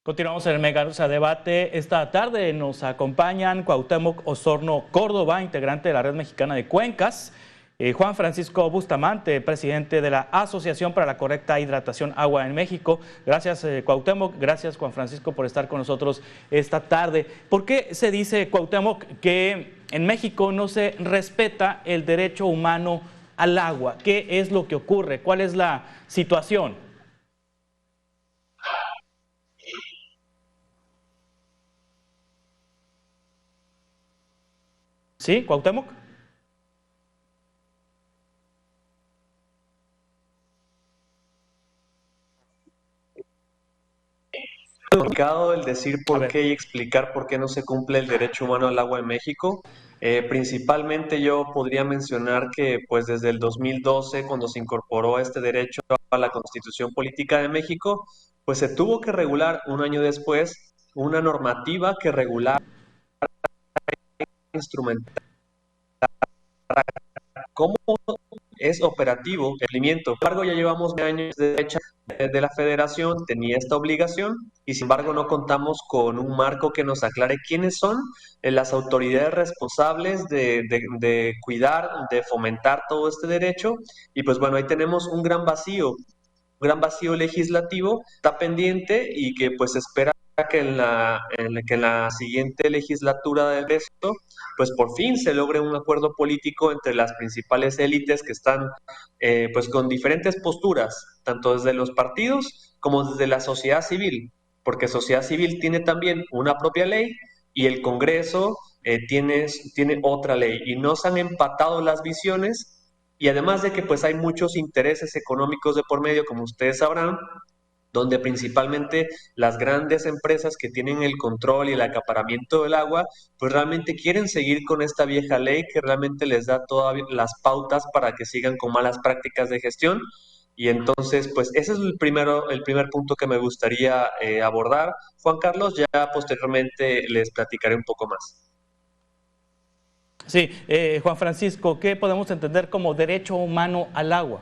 Continuamos en el Megarusa Debate. Esta tarde nos acompañan Cuauhtémoc Osorno Córdoba, integrante de la Red Mexicana de Cuencas, Juan Francisco Bustamante, presidente de la Asociación para la Correcta Hidratación Agua en México. Gracias, Cuauhtémoc, gracias, Juan Francisco, por estar con nosotros esta tarde. ¿Por qué se dice, Cuauhtémoc, que en México no se respeta el derecho humano al agua? ¿Qué es lo que ocurre? ¿Cuál es la situación? ¿Sí, Cuauhtémoc? Es complicado el decir por qué y explicar por qué no se cumple el derecho humano al agua en México. Principalmente yo podría mencionar que pues desde el 2012, cuando se incorporó este derecho a la Constitución Política de México, pues se tuvo que regular un año después una normativa que regulara instrumental cómo es operativo el cumplimiento. Sin embargo, ya llevamos años de fecha de la federación, tenía esta obligación y sin embargo no contamos con un marco que nos aclare quiénes son las autoridades responsables de cuidar, de fomentar todo este derecho. Y pues bueno, ahí tenemos un gran vacío legislativo, está pendiente y que pues espera que en la siguiente legislatura del resto, pues por fin se logre un acuerdo político entre las principales élites que están pues con diferentes posturas, tanto desde los partidos como desde la sociedad civil, porque sociedad civil tiene también una propia ley y el Congreso tiene otra ley y no se han empatado las visiones y además de que pues hay muchos intereses económicos de por medio, como ustedes sabrán, donde principalmente las grandes empresas que tienen el control y el acaparamiento del agua, pues realmente quieren seguir con esta vieja ley que realmente les da todas las pautas para que sigan con malas prácticas de gestión. Y entonces, pues ese es el primer punto que me gustaría abordar. Juan Carlos, ya posteriormente les platicaré un poco más. Sí, Juan Francisco, ¿qué podemos entender como derecho humano al agua?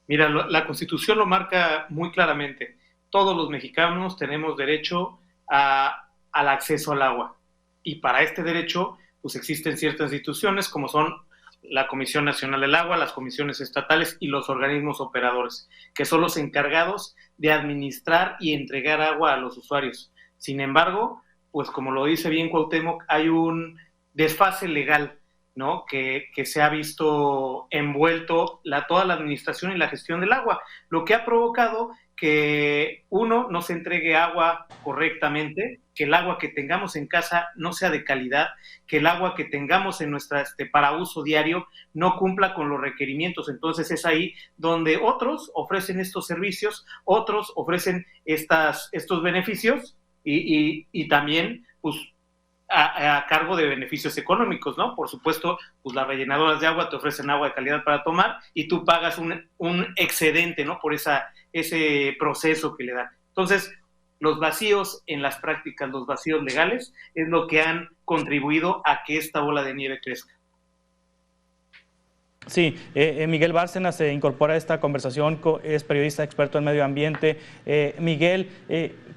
Mira, la Constitución lo marca muy claramente. Todos los mexicanos tenemos derecho al acceso al agua. Y para este derecho, pues existen ciertas instituciones como son la Comisión Nacional del Agua, las comisiones estatales y los organismos operadores, que son los encargados de administrar y entregar agua a los usuarios. Sin embargo, pues como lo dice bien Cuauhtémoc, hay un desfase legal, ¿no? Que se ha visto envuelto toda la administración y la gestión del agua, lo que ha provocado que uno no se entregue agua correctamente, que el agua que tengamos en casa no sea de calidad, que el agua que tengamos en nuestra para uso diario no cumpla con los requerimientos. Entonces es ahí donde otros ofrecen estos servicios, otros ofrecen estos beneficios y también pues a cargo de beneficios económicos, ¿no? Por supuesto, pues las rellenadoras de agua te ofrecen agua de calidad para tomar y tú pagas un excedente, ¿no? Por ese proceso que le dan. Entonces, los vacíos en las prácticas, los vacíos legales, es lo que han contribuido a que esta bola de nieve crezca. Sí, Miguel Bárcena se incorpora a esta conversación, es periodista experto en medio ambiente. Miguel,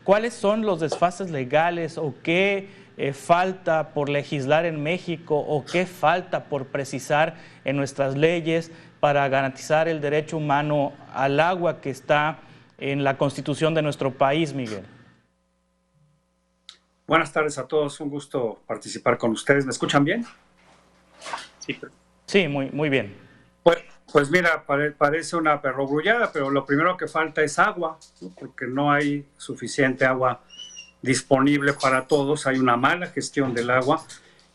¿cuáles son los desfases legales o qué falta por legislar en México o qué falta por precisar en nuestras leyes para garantizar el derecho humano al agua que está en la Constitución de nuestro país, Miguel? Buenas tardes a todos, un gusto participar con ustedes. ¿Me escuchan bien? Sí, muy bien. Pues mira, parece una perogrullada, pero lo primero que falta es agua, ¿no? Porque no hay suficiente agua disponible para todos, hay una mala gestión del agua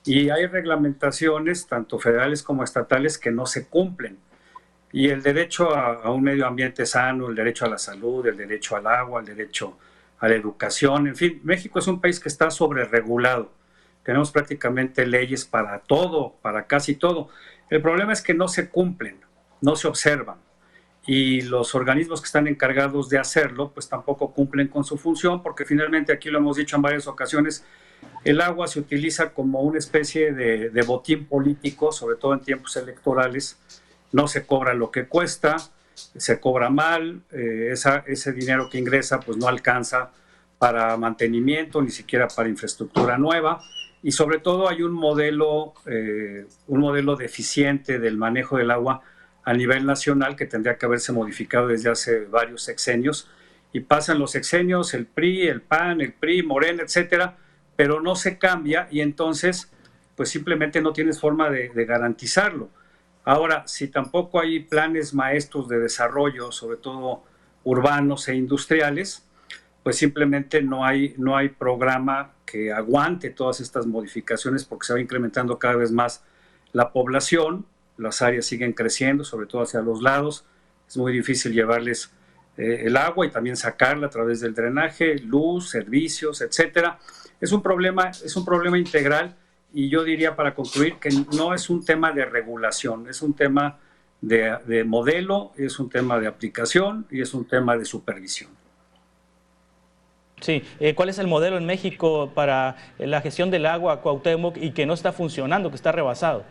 y hay reglamentaciones, tanto federales como estatales, que no se cumplen. Y el derecho a un medio ambiente sano, el derecho a la salud, el derecho al agua, el derecho a la educación, en fin, México es un país que está sobreregulado. Tenemos prácticamente leyes para todo, para casi todo. El problema es que no se cumplen, no se observan. Y los organismos que están encargados de hacerlo, pues tampoco cumplen con su función, porque finalmente, aquí lo hemos dicho en varias ocasiones, el agua se utiliza como una especie de botín político, sobre todo en tiempos electorales. No se cobra lo que cuesta, se cobra mal, ese dinero que ingresa pues no alcanza para mantenimiento, ni siquiera para infraestructura nueva, y sobre todo hay un modelo deficiente del manejo del agua a nivel nacional que tendría que haberse modificado desde hace varios sexenios, y pasan los sexenios, el PRI, el PAN, el PRI, Morena, etcétera, pero no se cambia y entonces pues simplemente no tienes forma de garantizarlo. Ahora, si tampoco hay planes maestros de desarrollo, sobre todo urbanos e industriales, pues simplemente no hay programa que aguante todas estas modificaciones porque se va incrementando cada vez más la población, las áreas siguen creciendo, sobre todo hacia los lados, es muy difícil llevarles el agua y también sacarla a través del drenaje, luz, servicios, etcétera. Es un problema integral y yo diría para concluir que no es un tema de regulación, es un tema de modelo, es un tema de aplicación y es un tema de supervisión. Sí, ¿cuál es el modelo en México para la gestión del agua, Cuauhtémoc, y que no está funcionando, que está rebasado?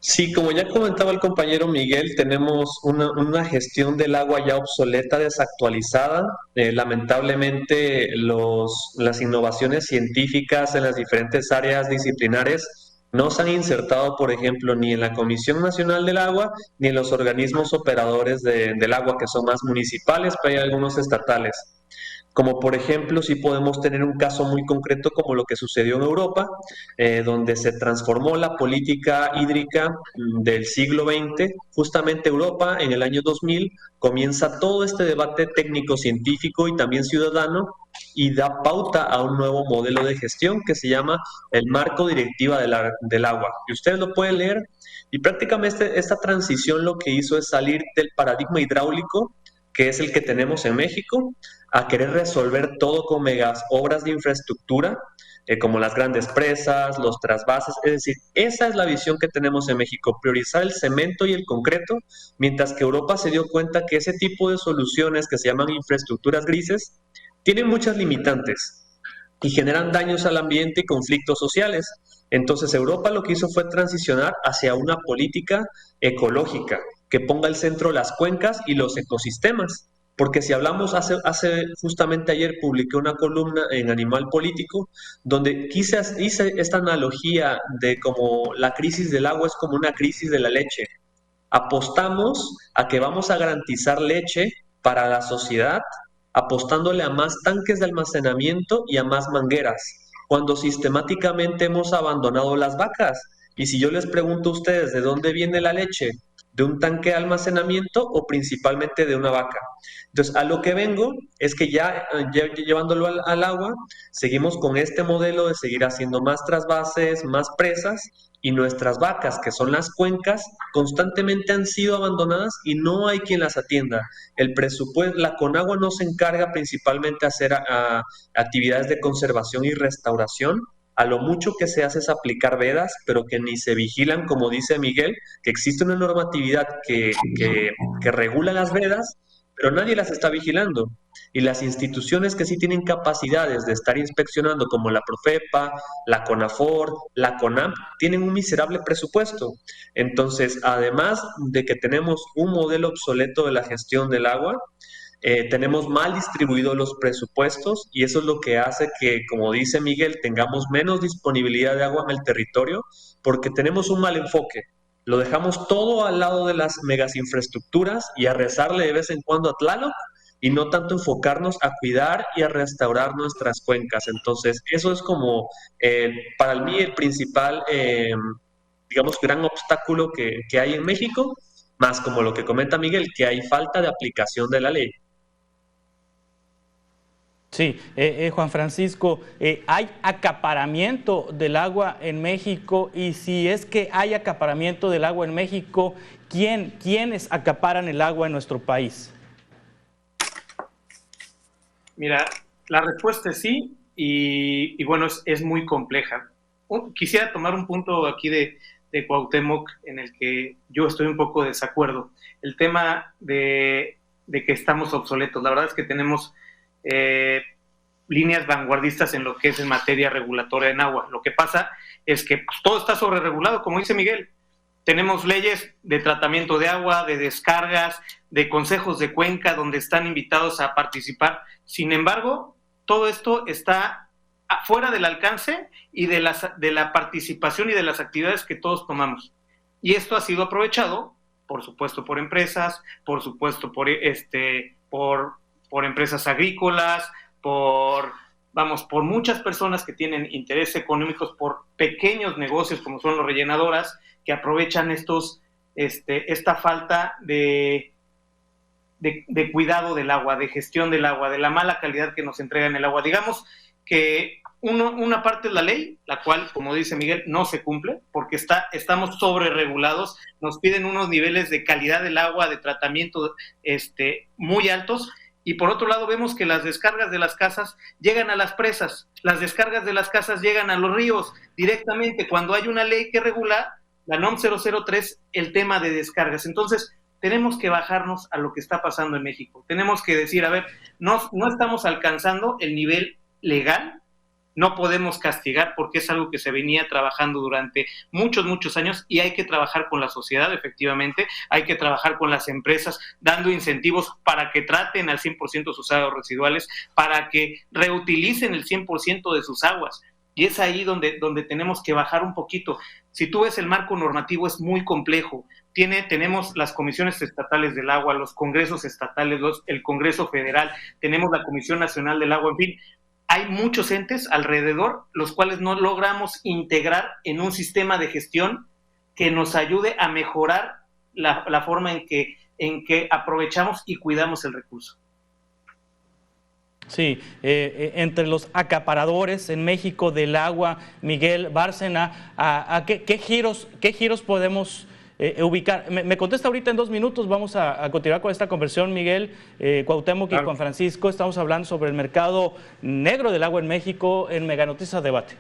Sí, como ya comentaba el compañero Miguel, tenemos una gestión del agua ya obsoleta, desactualizada. Lamentablemente, las innovaciones científicas en las diferentes áreas disciplinares no se han insertado, por ejemplo, ni en la Comisión Nacional del Agua, ni en los organismos operadores del agua, que son más municipales, pero hay algunos estatales. Como por ejemplo, si podemos tener un caso muy concreto como lo que sucedió en Europa, donde se transformó la política hídrica del siglo XX. Justamente Europa, en el año 2000, comienza todo este debate técnico-científico y también ciudadano y da pauta a un nuevo modelo de gestión que se llama el Marco Directiva del Agua. Y ustedes lo pueden leer y prácticamente esta transición lo que hizo es salir del paradigma hidráulico, que es el que tenemos en México, a querer resolver todo con megas obras de infraestructura, como las grandes presas, los trasvases. Es decir, esa es la visión que tenemos en México, priorizar el cemento y el concreto, mientras que Europa se dio cuenta que ese tipo de soluciones que se llaman infraestructuras grises tienen muchas limitantes y generan daños al ambiente y conflictos sociales. Entonces Europa lo que hizo fue transicionar hacia una política ecológica que ponga al centro las cuencas y los ecosistemas. Porque si hablamos, justamente ayer publiqué una columna en Animal Político donde hice esta analogía de cómo la crisis del agua es como una crisis de la leche. Apostamos a que vamos a garantizar leche para la sociedad, apostándole a más tanques de almacenamiento y a más mangueras, cuando sistemáticamente hemos abandonado las vacas. Y si yo les pregunto a ustedes de dónde viene la leche, ¿de un tanque de almacenamiento o principalmente de una vaca? Entonces, a lo que vengo es que ya llevándolo al agua, seguimos con este modelo de seguir haciendo más trasvases, más presas, y nuestras vacas, que son las cuencas, constantemente han sido abandonadas y no hay quien las atienda. El presupuesto, la Conagua no se encarga principalmente de hacer actividades de conservación y restauración. A lo mucho que se hace es aplicar vedas, pero que ni se vigilan, como dice Miguel, que existe una normatividad que regula las vedas, pero nadie las está vigilando. Y las instituciones que sí tienen capacidades de estar inspeccionando, como la Profepa, la CONAFOR, la CONAMP, tienen un miserable presupuesto. Entonces, además de que tenemos un modelo obsoleto de la gestión del agua, tenemos mal distribuidos los presupuestos y eso es lo que hace que, como dice Miguel, tengamos menos disponibilidad de agua en el territorio porque tenemos un mal enfoque. Lo dejamos todo al lado de las megas infraestructuras y a rezarle de vez en cuando a Tlaloc y no tanto enfocarnos a cuidar y a restaurar nuestras cuencas. Entonces, eso es como, para mí, el principal, digamos, gran obstáculo que hay en México, más como lo que comenta Miguel, que hay falta de aplicación de la ley. Sí, Juan Francisco, ¿hay acaparamiento del agua en México? Y si es que hay acaparamiento del agua en México, ¿quiénes acaparan el agua en nuestro país? Mira, la respuesta es sí, y bueno, es muy compleja. Quisiera tomar un punto aquí de Cuauhtémoc en el que yo estoy un poco de desacuerdo. El tema de que estamos obsoletos. La verdad es que tenemos líneas vanguardistas en lo que es en materia regulatoria en agua. Lo que pasa es que pues, todo está sobreregulado, como dice Miguel. Tenemos leyes de tratamiento de agua, de descargas, de consejos de cuenca, donde están invitados a participar. Sin embargo, todo esto está fuera del alcance y de la participación y de las actividades que todos tomamos. Y esto ha sido aprovechado, por supuesto, por empresas, por supuesto, por empresas agrícolas, por muchas personas que tienen intereses económicos, por pequeños negocios como son las rellenadoras, que aprovechan esta falta de cuidado del agua, de gestión del agua, de la mala calidad que nos entregan el agua. Digamos que una parte es la ley, la cual, como dice Miguel, no se cumple, porque estamos sobreregulados, nos piden unos niveles de calidad del agua, de tratamiento muy altos, y por otro lado vemos que las descargas de las casas llegan a las presas, las descargas de las casas llegan a los ríos directamente, cuando hay una ley que regula, la NOM 003, el tema de descargas. Entonces, tenemos que bajarnos a lo que está pasando en México. Tenemos que decir, a ver, no estamos alcanzando el nivel legal, no podemos castigar porque es algo que se venía trabajando durante muchos años y hay que trabajar con la sociedad, efectivamente, hay que trabajar con las empresas, dando incentivos para que traten al 100% sus aguas residuales, para que reutilicen el 100% de sus aguas. Y es ahí donde tenemos que bajar un poquito. Si tú ves el marco normativo es muy complejo. Tenemos las comisiones estatales del agua, los congresos estatales, el Congreso Federal, tenemos la Comisión Nacional del Agua, en fin, hay muchos entes alrededor, los cuales no logramos integrar en un sistema de gestión que nos ayude a mejorar la forma en que aprovechamos y cuidamos el recurso. Sí, entre los acaparadores en México del agua, Miguel Bárcena, ¿qué giros podemos ubicar? Me contesta ahorita en 2 minutos, vamos a continuar con esta conversión, Miguel, Cuauhtémoc y Juan Francisco. Estamos hablando sobre el mercado negro del agua en México en Mega Noticias Debate.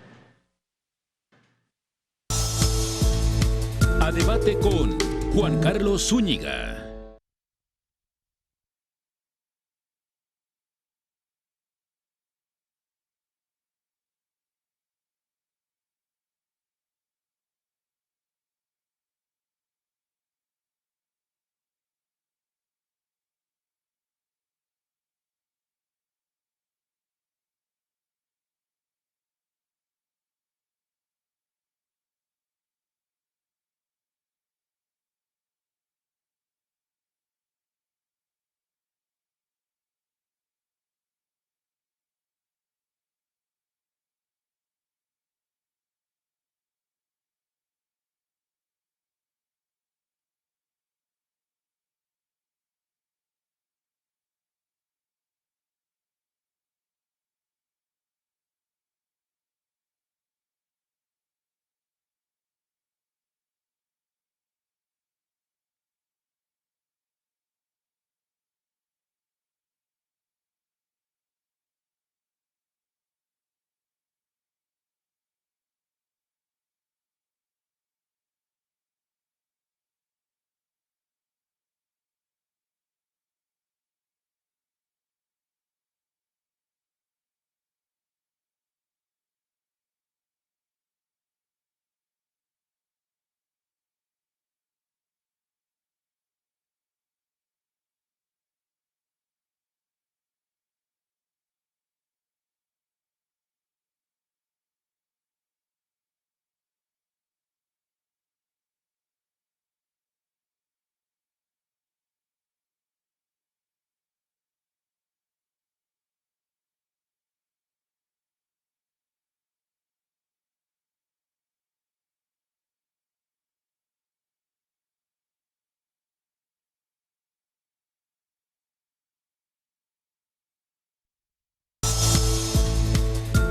A debate con Juan Carlos Zúñiga.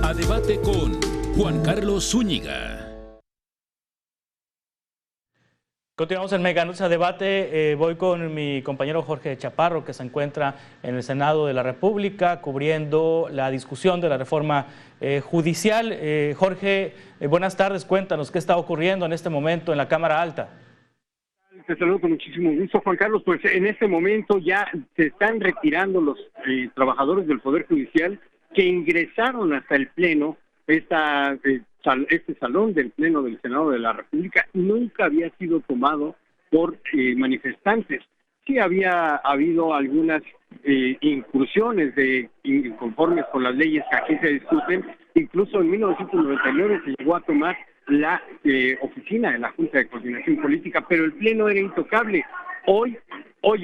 A debate con Juan Carlos Zúñiga. Continuamos en Mega Noticias Debate. Voy con mi compañero Jorge Chaparro, que se encuentra en el Senado de la República cubriendo la discusión de la reforma judicial. Jorge, buenas tardes. Cuéntanos qué está ocurriendo en este momento en la Cámara Alta. Te saludo con muchísimo gusto, Juan Carlos. Pues en este momento ya se están retirando los trabajadores del Poder Judicial que ingresaron hasta el Pleno esta este salón del Pleno del Senado de la República nunca había sido tomado por manifestantes. Sí había habido algunas incursiones de inconformes con las leyes que aquí se discuten. Incluso en 1999 se llegó a tomar la oficina de la Junta de Coordinación Política, pero el Pleno era intocable. Hoy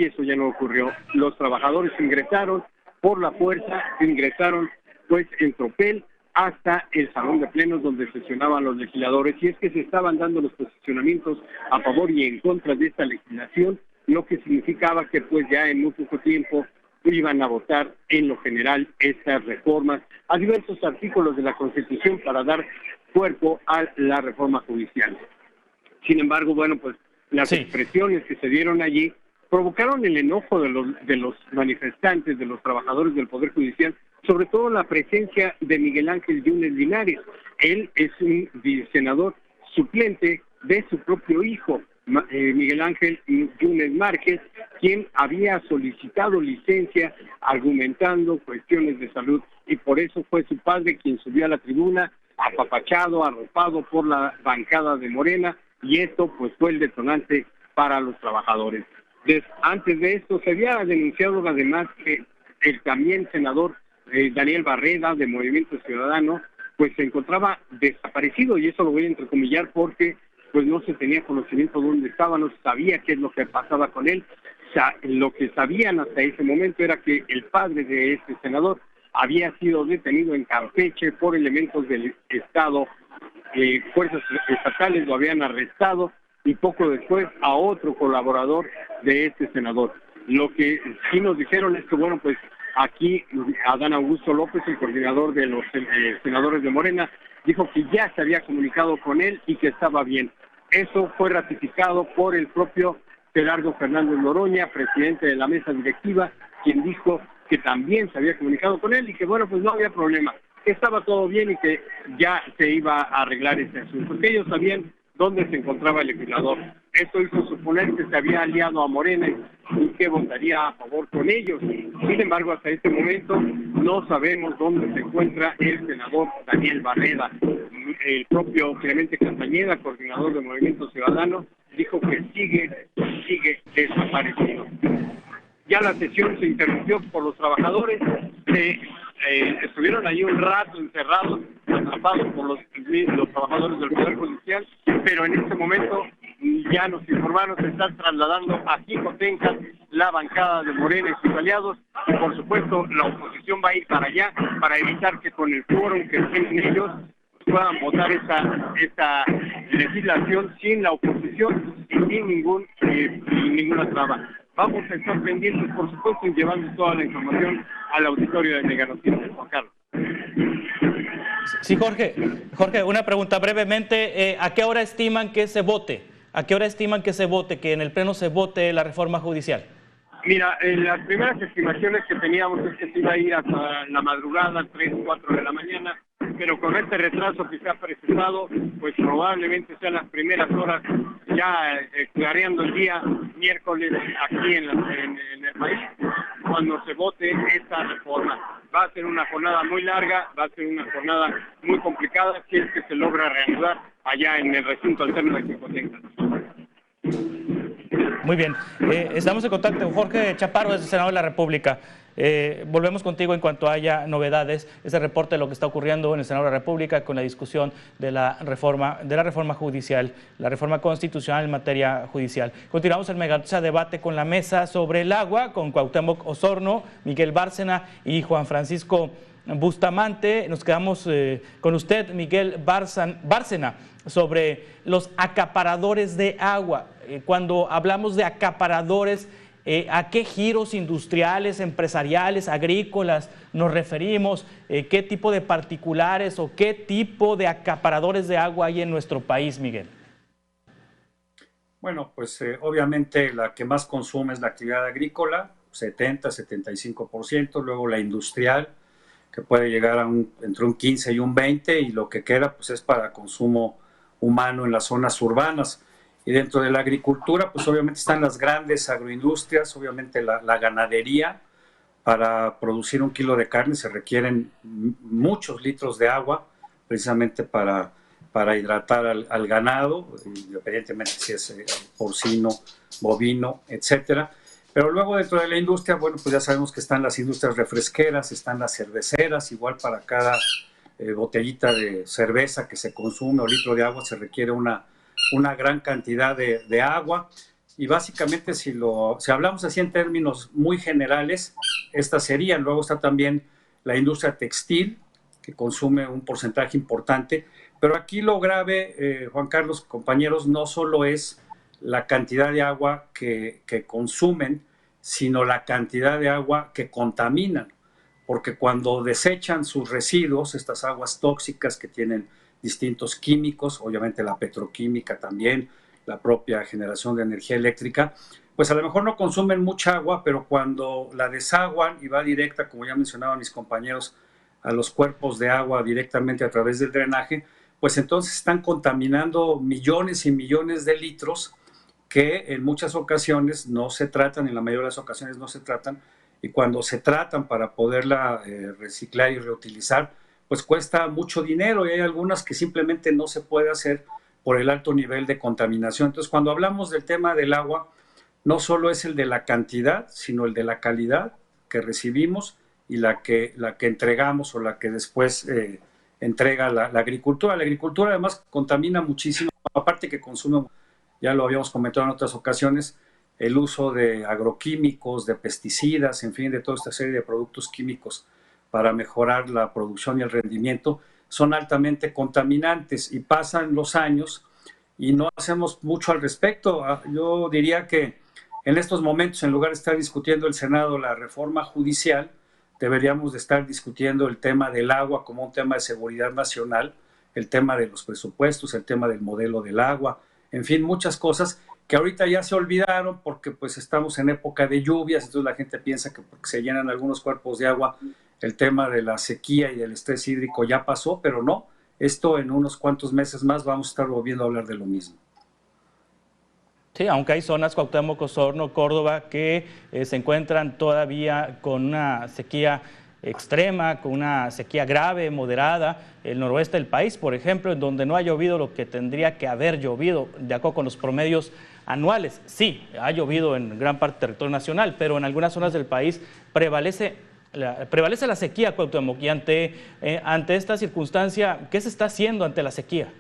eso ya no ocurrió. Los trabajadores ingresaron por la fuerza, ingresaron pues en tropel hasta el salón de plenos donde sesionaban los legisladores, y es que se estaban dando los posicionamientos a favor y en contra de esta legislación, lo que significaba que pues ya en muy poco tiempo iban a votar en lo general estas reformas a diversos artículos de la Constitución para dar cuerpo a la reforma judicial. Sin embargo, bueno, pues las expresiones que se dieron allí provocaron el enojo de los manifestantes, de los trabajadores del Poder Judicial, sobre todo la presencia de Miguel Ángel Yunes Linares. Él es un senador suplente de su propio hijo, Miguel Ángel Yunes Márquez, quien había solicitado licencia argumentando cuestiones de salud, y por eso fue su padre quien subió a la tribuna, apapachado, arropado por la bancada de Morena, y esto pues fue el detonante para los trabajadores. Antes de esto se había denunciado además que el también senador Daniel Barreda de Movimiento Ciudadano pues se encontraba desaparecido, y eso lo voy a entrecomillar porque pues no se tenía conocimiento de dónde estaba, no se sabía qué es lo que pasaba con él. O sea, lo que sabían hasta ese momento era que el padre de este senador había sido detenido en Campeche por elementos del Estado, fuerzas estatales lo habían arrestado, y poco después a otro colaborador de este senador. Lo que sí nos dijeron es que, bueno, pues aquí Adán Augusto López, el coordinador de los senadores de Morena, dijo que ya se había comunicado con él y que estaba bien. Eso fue ratificado por el propio Gerardo Fernández Noroña, presidente de la mesa directiva, quien dijo que también se había comunicado con él y que, bueno, pues no había problema, que estaba todo bien y que ya se iba a arreglar ese asunto, porque ellos sabían dónde se encontraba el legislador. Esto hizo suponer que se había aliado a Morena y que votaría a favor con ellos. Sin embargo, hasta este momento no sabemos dónde se encuentra el senador Daniel Barreda. El propio Clemente Castañeda, coordinador de Movimiento Ciudadano, dijo que sigue desaparecido. Ya la sesión se interrumpió por los trabajadores, estuvieron ahí un rato encerrados, atrapados por los trabajadores del Poder Judicial, pero en este momento ya nos informaron que se están trasladando a Jicotenca la bancada de Morena y sus aliados, y por supuesto la oposición va a ir para allá para evitar que con el quórum que tienen ellos puedan votar esta legislación sin la oposición y sin ninguna traba. Vamos a estar pendientes, por supuesto, y llevando toda la información al auditorio de Meganoticias. Juan Carlos. Sí, Jorge, una pregunta brevemente. ¿A qué hora estiman que se vote? ¿A qué hora estiman que se vote, que en el Pleno se vote la reforma judicial? Mira, las primeras estimaciones que teníamos es que se iba a ir hasta la madrugada, 3, 4 de la mañana, pero con este retraso que se ha presentado, pues probablemente sean las primeras horas ya clareando el día miércoles aquí en el país, cuando se vote esta reforma. Va a ser una jornada muy larga, va a ser una jornada muy complicada si es que se logra reanudar allá en el recinto alterno de Jicotenca. Muy bien, estamos en contacto con Jorge Chaparro, desde el Senado de la República. Volvemos contigo en cuanto haya novedades, ese reporte de lo que está ocurriendo en el Senado de la República con la discusión de la reforma judicial, la reforma constitucional en materia judicial. Continuamos el mega debate con la mesa sobre el agua, con Cuauhtémoc Osorno, Miguel Bárcena y Juan Francisco Bustamante. Nos quedamos con usted, Miguel Bárcena, sobre los acaparadores de agua. Cuando hablamos de acaparadores, ¿a qué giros industriales, empresariales, agrícolas nos referimos? ¿Qué tipo de particulares o qué tipo de acaparadores de agua hay en nuestro país, Miguel? Bueno, pues obviamente la que más consume es la actividad agrícola, 70-75%, luego la industrial, que puede llegar a entre un 15 y un 20%, y lo que queda pues es para consumo humano en las zonas urbanas. Y dentro de la agricultura, pues obviamente están las grandes agroindustrias, obviamente la ganadería. Para producir 1 kilo de carne se requieren muchos litros de agua, precisamente para para hidratar al ganado, independientemente si es porcino, bovino, etcétera. Pero luego dentro de la industria, bueno, pues ya sabemos que están las industrias refresqueras, están las cerveceras, igual para cada botellita de cerveza que se consume o litro de agua se requiere una gran cantidad de agua. Y básicamente si hablamos así en términos muy generales, estas serían. Luego está también la industria textil, que consume un porcentaje importante. Pero aquí lo grave, Juan Carlos, compañeros, no solo es la cantidad de agua que consumen, sino la cantidad de agua que contaminan. Porque cuando desechan sus residuos, estas aguas tóxicas que tienen distintos químicos, obviamente la petroquímica también, la propia generación de energía eléctrica, pues a lo mejor no consumen mucha agua, pero cuando la desaguan y va directa, como ya mencionaban mis compañeros, a los cuerpos de agua directamente a través del drenaje, pues entonces están contaminando millones y millones de litros que en muchas ocasiones no se tratan, en la mayoría de las ocasiones no se tratan, y cuando se tratan para poderla reciclar y reutilizar, pues cuesta mucho dinero y hay algunas que simplemente no se puede hacer por el alto nivel de contaminación. Entonces, cuando hablamos del tema del agua, no solo es el de la cantidad, sino el de la calidad que recibimos y la que entregamos o la que después entrega la agricultura. La agricultura además contamina muchísimo, aparte que consume, ya lo habíamos comentado en otras ocasiones, el uso de agroquímicos, de pesticidas, en fin, de toda esta serie de productos químicos para mejorar la producción y el rendimiento, son altamente contaminantes y pasan los años y no hacemos mucho al respecto. Yo diría que en estos momentos, en lugar de estar discutiendo el Senado la reforma judicial, deberíamos de estar discutiendo el tema del agua como un tema de seguridad nacional, el tema de los presupuestos, el tema del modelo del agua, en fin, muchas cosas que ahorita ya se olvidaron porque pues estamos en época de lluvias, entonces la gente piensa que porque se llenan algunos cuerpos de agua, el tema de la sequía y del estrés hídrico ya pasó, pero no, esto en unos cuantos meses más vamos a estar volviendo a hablar de lo mismo. Sí, aunque hay zonas, Cuauhtémoc, Osorno, Córdoba, que se encuentran todavía con una sequía extrema, con una sequía grave, moderada, el noroeste del país, por ejemplo, en donde no ha llovido lo que tendría que haber llovido, de acuerdo con los promedios anuales. Sí, ha llovido en gran parte del territorio nacional, pero en algunas zonas del país prevalece la sequía, Cuauhtémoc. Y ante esta circunstancia, ¿qué se está haciendo ante la sequía?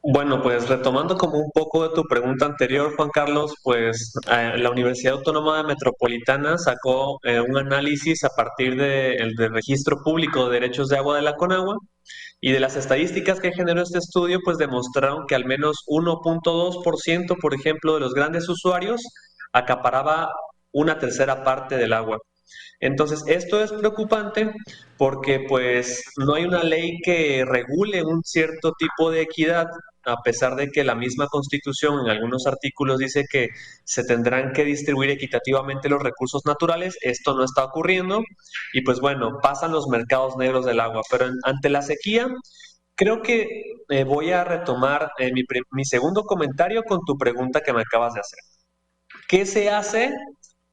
Bueno, pues retomando como un poco de tu pregunta anterior, Juan Carlos, pues la Universidad Autónoma Metropolitana sacó un análisis a partir del registro público de derechos de agua de la Conagua y de las estadísticas que generó este estudio, pues demostraron que al menos 1.2%, por ejemplo, de los grandes usuarios acaparaba una tercera parte del agua. Entonces, esto es preocupante porque pues no hay una ley que regule un cierto tipo de equidad, a pesar de que la misma Constitución en algunos artículos dice que se tendrán que distribuir equitativamente los recursos naturales. Esto no está ocurriendo y pues bueno, pasan los mercados negros del agua, pero ante la sequía creo que voy a retomar mi segundo comentario con tu pregunta que me acabas de hacer. ¿Qué se hace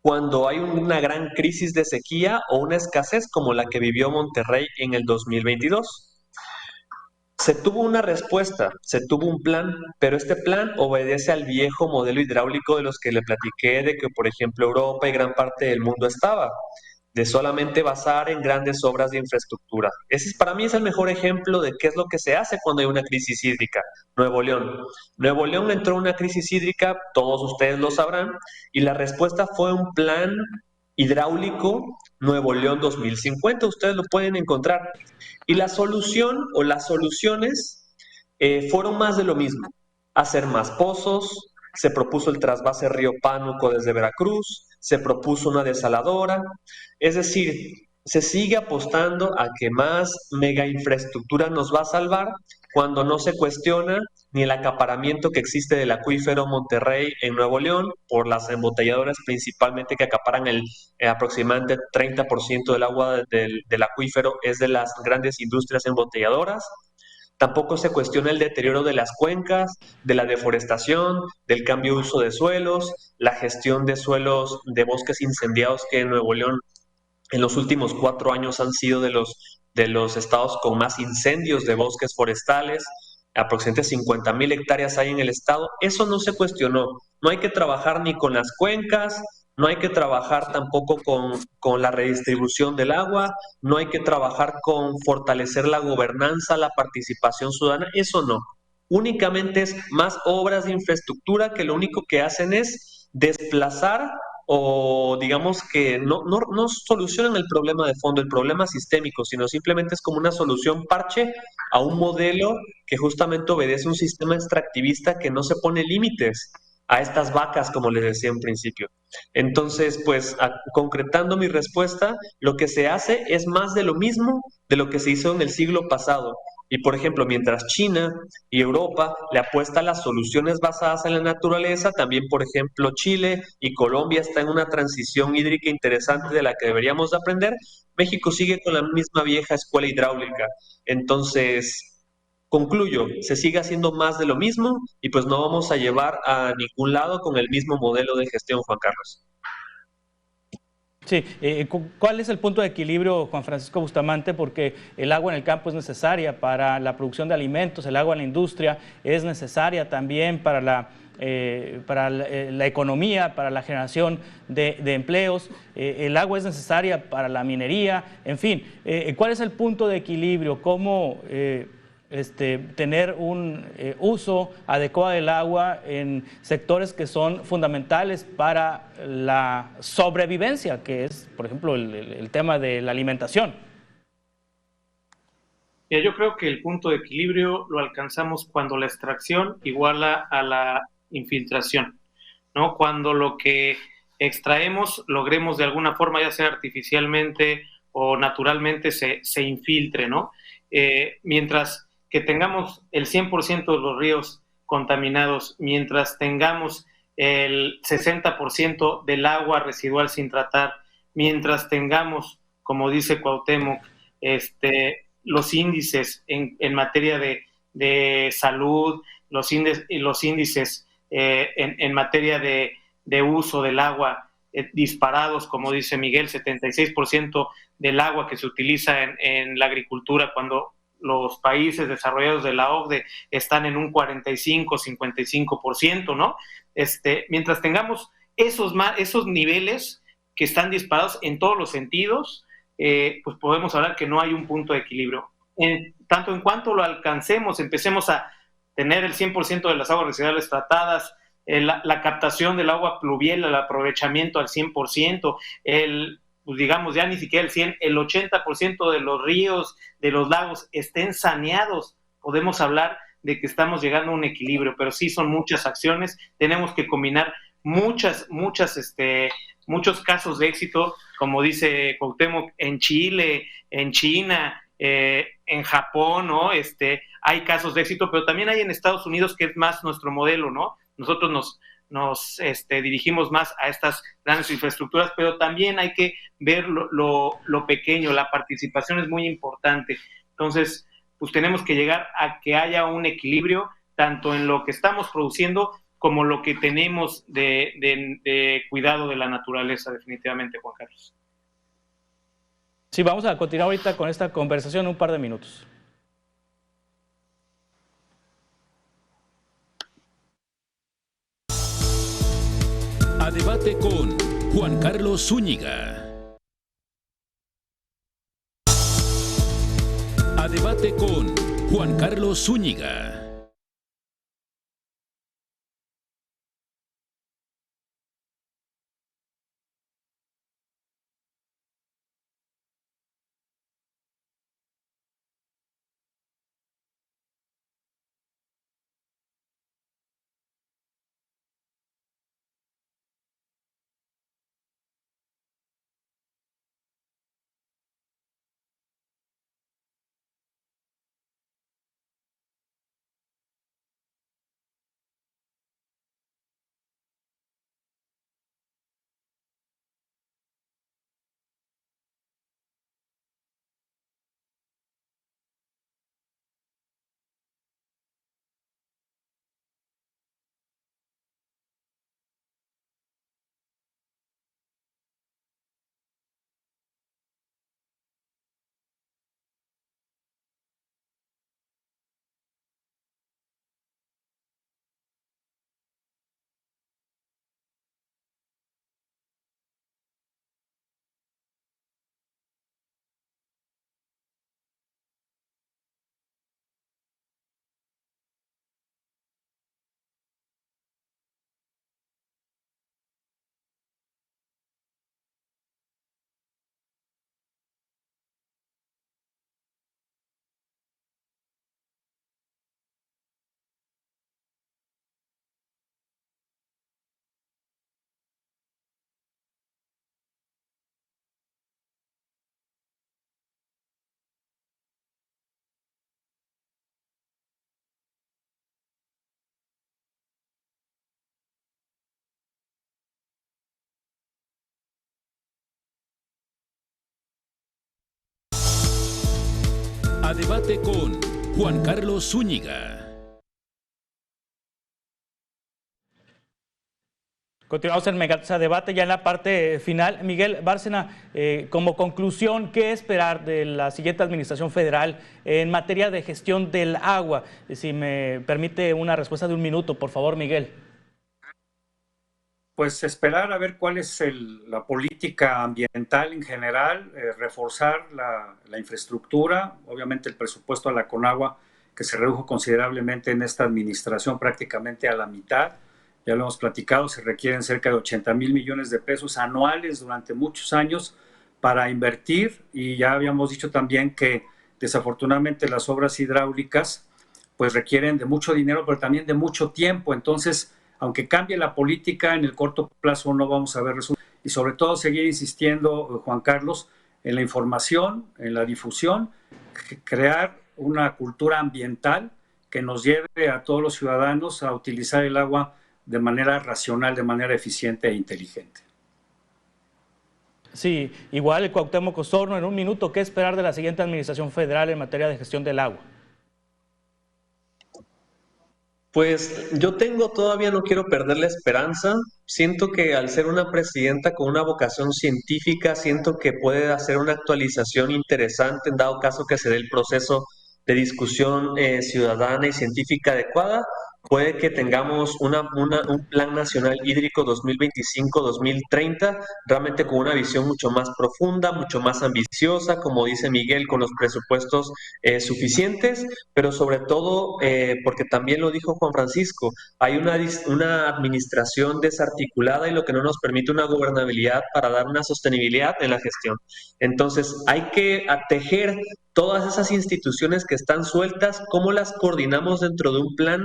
cuando hay una gran crisis de sequía o una escasez como la que vivió Monterrey en el 2022? Se tuvo una respuesta, se tuvo un plan, pero este plan obedece al viejo modelo hidráulico de los que le platiqué de que, por ejemplo, Europa y gran parte del mundo estaba, de solamente basar en grandes obras de infraestructura. Para mí es el mejor ejemplo de qué es lo que se hace cuando hay una crisis hídrica. Nuevo León. Nuevo León entró en una crisis hídrica, todos ustedes lo sabrán, y la respuesta fue un plan hidráulico Nuevo León 2050. Ustedes lo pueden encontrar. Y la solución o las soluciones fueron más de lo mismo. Hacer más pozos, se propuso el trasvase Río Pánuco desde Veracruz, se propuso una desaladora, es decir, se sigue apostando a que más mega infraestructura nos va a salvar cuando no se cuestiona ni el acaparamiento que existe del acuífero Monterrey en Nuevo León por las embotelladoras principalmente que acaparan aproximadamente 30% del agua del acuífero es de las grandes industrias embotelladoras. Tampoco se cuestiona el deterioro de las cuencas, de la deforestación, del cambio de uso de suelos, la gestión de suelos de bosques incendiados que en Nuevo León en los últimos 4 años han sido de los estados con más incendios de bosques forestales, aproximadamente 50,000 hectáreas hay en el estado. Eso no se cuestionó. No hay que trabajar ni con las cuencas, no hay que trabajar tampoco con la redistribución del agua, no hay que trabajar con fortalecer la gobernanza, la participación ciudadana, eso no. Únicamente es más obras de infraestructura que lo único que hacen es desplazar o digamos que no solucionan el problema de fondo, el problema sistémico, sino simplemente es como una solución parche a un modelo que justamente obedece un sistema extractivista que no se pone límites a estas vacas, como les decía en principio. Entonces, pues, concretando mi respuesta, lo que se hace es más de lo mismo de lo que se hizo en el siglo pasado. Y, por ejemplo, mientras China y Europa le apuesta a las soluciones basadas en la naturaleza, también, por ejemplo, Chile y Colombia están en una transición hídrica interesante de la que deberíamos de aprender. México sigue con la misma vieja escuela hidráulica. Entonces, concluyo, se sigue haciendo más de lo mismo y pues no vamos a llevar a ningún lado con el mismo modelo de gestión, Juan Carlos. Sí, ¿cuál es el punto de equilibrio, Juan Francisco Bustamante? Porque el agua en el campo es necesaria para la producción de alimentos, el agua en la industria es necesaria también para la economía, para la generación de empleos, el agua es necesaria para la minería, en fin, ¿cuál es el punto de equilibrio? ¿Cómo tener un uso adecuado del agua en sectores que son fundamentales para la sobrevivencia, que es, por ejemplo, el tema de la alimentación? Yo creo que el punto de equilibrio lo alcanzamos cuando la extracción iguala a la infiltración, ¿no? Cuando lo que extraemos logremos de alguna forma, ya sea artificialmente o naturalmente, se infiltre, ¿no? Mientras que tengamos el 100% de los ríos contaminados, mientras tengamos el 60% del agua residual sin tratar, mientras tengamos, como dice Cuauhtémoc, los índices en materia de salud, los índices en materia de uso del agua disparados, como dice Miguel, 76% del agua que se utiliza en la agricultura cuando los países desarrollados de la OCDE están en un 45-55%, ¿no? Mientras tengamos esos niveles que están disparados en todos los sentidos, pues podemos hablar que no hay un punto de equilibrio. Tanto en cuanto lo alcancemos, empecemos a tener el 100% de las aguas residuales tratadas, la captación del agua pluvial, el aprovechamiento al 100%, pues digamos ya ni siquiera el 100%, el 80% de los ríos, de los lagos estén saneados, podemos hablar de que estamos llegando a un equilibrio, pero sí son muchas acciones, tenemos que combinar muchos casos de éxito, como dice Cuauhtémoc, en Chile, en China, en Japón, ¿no? Hay casos de éxito, pero también hay en Estados Unidos, que es más nuestro modelo, ¿no? Nosotros nos dirigimos más a estas grandes infraestructuras, pero también hay que ver lo pequeño, la participación es muy importante. Entonces, pues tenemos que llegar a que haya un equilibrio, tanto en lo que estamos produciendo como lo que tenemos de cuidado de la naturaleza, definitivamente, Juan Carlos. Sí, vamos a continuar ahorita con esta conversación en un par de minutos. A debate con Juan Carlos Zúñiga. A debate con Juan Carlos Zúñiga. A debate con Juan Carlos Zúñiga. Continuamos en Meganoticia Debate ya en la parte final. Miguel Bárcena, como conclusión, ¿qué esperar de la siguiente administración federal en materia de gestión del agua? Si me permite una respuesta de un minuto, por favor, Miguel. Pues esperar a ver cuál es la política ambiental en general, reforzar la infraestructura, obviamente el presupuesto a la Conagua, que se redujo considerablemente en esta administración, prácticamente a la mitad. Ya lo hemos platicado, se requieren cerca de 80,000 millones de pesos anuales durante muchos años para invertir, y ya habíamos dicho también que desafortunadamente las obras hidráulicas pues requieren de mucho dinero, pero también de mucho tiempo. Entonces, aunque cambie la política, en el corto plazo no vamos a ver resultados. Y sobre todo seguir insistiendo, Juan Carlos, en la información, en la difusión, crear una cultura ambiental que nos lleve a todos los ciudadanos a utilizar el agua de manera racional, de manera eficiente e inteligente. Sí, igual Cuauhtémoc Osorno, en un minuto, ¿qué esperar de la siguiente administración federal en materia de gestión del agua? Pues yo todavía no quiero perder la esperanza. Siento que al ser una presidenta con una vocación científica, siento que puede hacer una actualización interesante en dado caso que se dé el proceso de discusión ciudadana y científica adecuada. Puede que tengamos un plan nacional hídrico 2025-2030, realmente con una visión mucho más profunda, mucho más ambiciosa, como dice Miguel, con los presupuestos suficientes, pero sobre todo, porque también lo dijo Juan Francisco, hay una administración desarticulada y lo que no nos permite una gobernabilidad para dar una sostenibilidad en la gestión. Entonces, hay que tejer todas esas instituciones que están sueltas, cómo las coordinamos dentro de un plan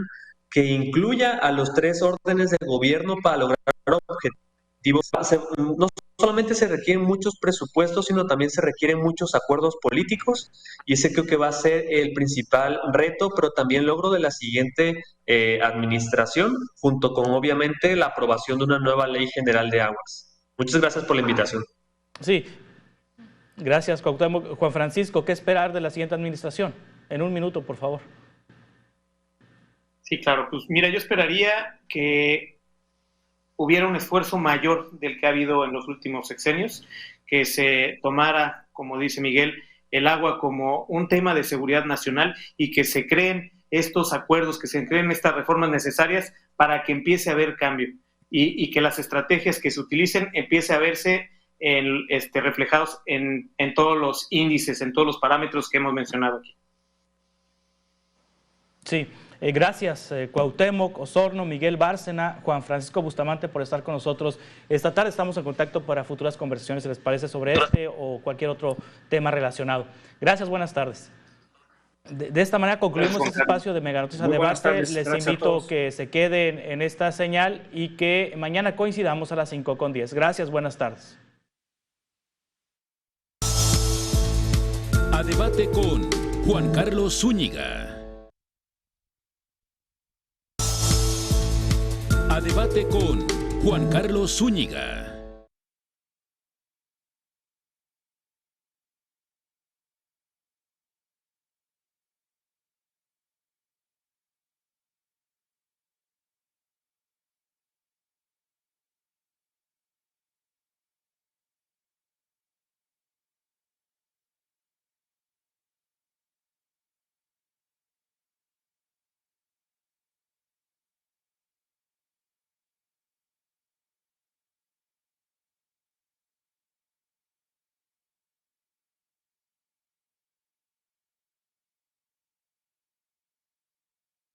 que incluya a los tres órdenes de gobierno para lograr objetivos. No solamente se requieren muchos presupuestos, sino también se requieren muchos acuerdos políticos, y ese creo que va a ser el principal reto, pero también logro de la siguiente administración, junto con obviamente la aprobación de una nueva ley general de aguas. Muchas gracias por la invitación. Sí, gracias, Cuauhtémoc. Juan Francisco, ¿qué esperar de la siguiente administración? En un minuto, por favor. Sí, claro, pues mira, yo esperaría que hubiera un esfuerzo mayor del que ha habido en los últimos sexenios, que se tomara, como dice Miguel, el agua como un tema de seguridad nacional y que se creen estos acuerdos, que se creen estas reformas necesarias para que empiece a haber cambio y que las estrategias que se utilicen empiece a verse reflejados en todos los índices, en todos los parámetros que hemos mencionado aquí. Sí. Gracias, Cuauhtémoc Osorno, Miguel Bárcena, Juan Francisco Bustamante, por estar con nosotros esta tarde. Estamos en contacto para futuras conversaciones, si les parece, sobre este o cualquier otro tema relacionado. Gracias, buenas tardes. De esta manera concluimos este espacio de Meganoticia Debate. Les invito a que se queden en esta señal y que mañana coincidamos a las 5:10. Gracias, buenas tardes. A debate con Juan Carlos Zúñiga. A debate con Juan Carlos Zúñiga.